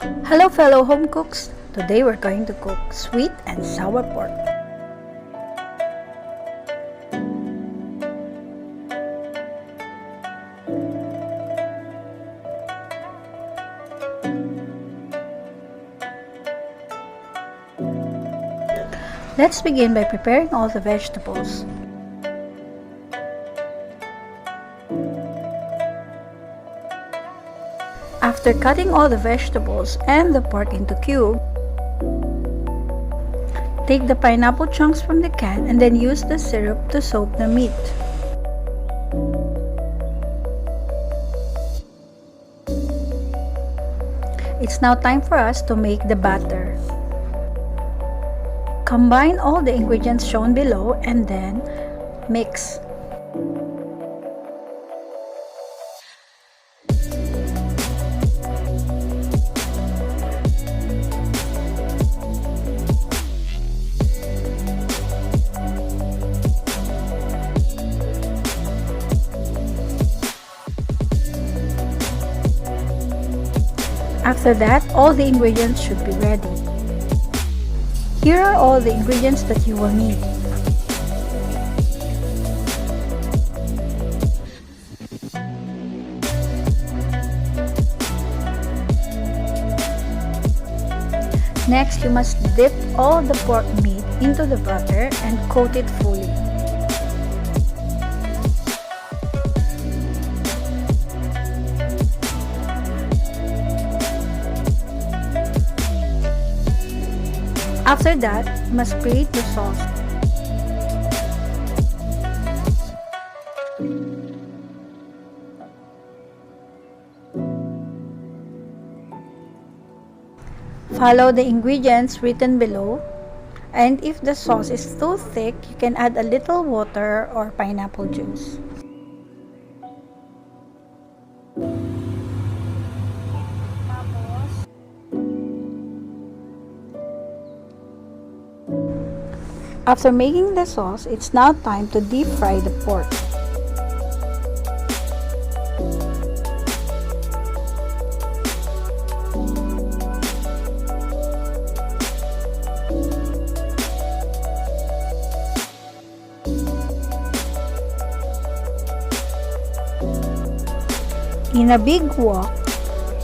Hello fellow home cooks! Today we're going to cook sweet and sour pork. Let's begin by preparing all the vegetables. After cutting all the vegetables and the pork into cubes, take the pineapple chunks from the can and then use the syrup to soak the meat. It's now time for us to make the batter. Combine all the ingredients shown below and then mix. After that, all the ingredients should be ready. Here are all the ingredients that you will need. Next, you must dip all the pork meat into the butter and coat it fully. After that, you must create the sauce. Follow the ingredients written below, and if the sauce is too thick, you can add a little water or pineapple juice. After making the sauce, it's now time to deep fry the pork. In a big wok,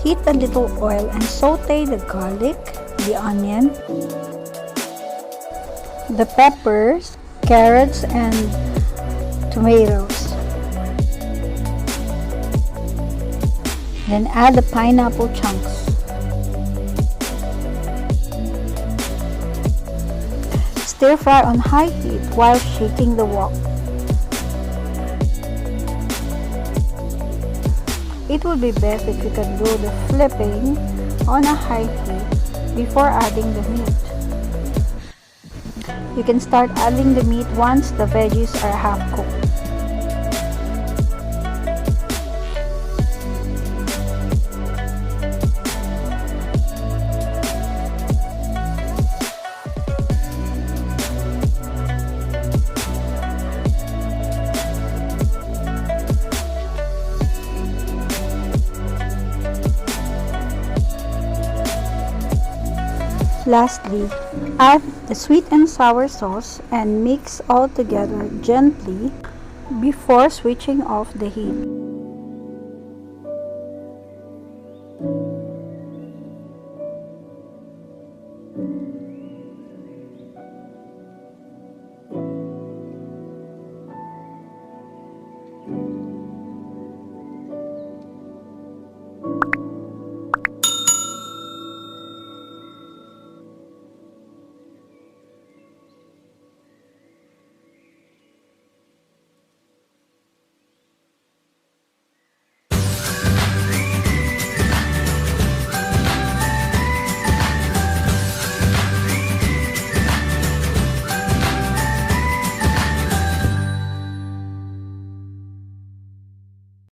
heat a little oil and saute the garlic, the onion, the peppers, carrots, and tomatoes. Then add the pineapple chunks. Stir fry on high heat while shaking the wok. It would be best if you can do the flipping on a high heat before adding the meat. You can start adding the meat once the veggies are half cooked. Lastly, add the sweet and sour sauce and mix all together gently before switching off the heat.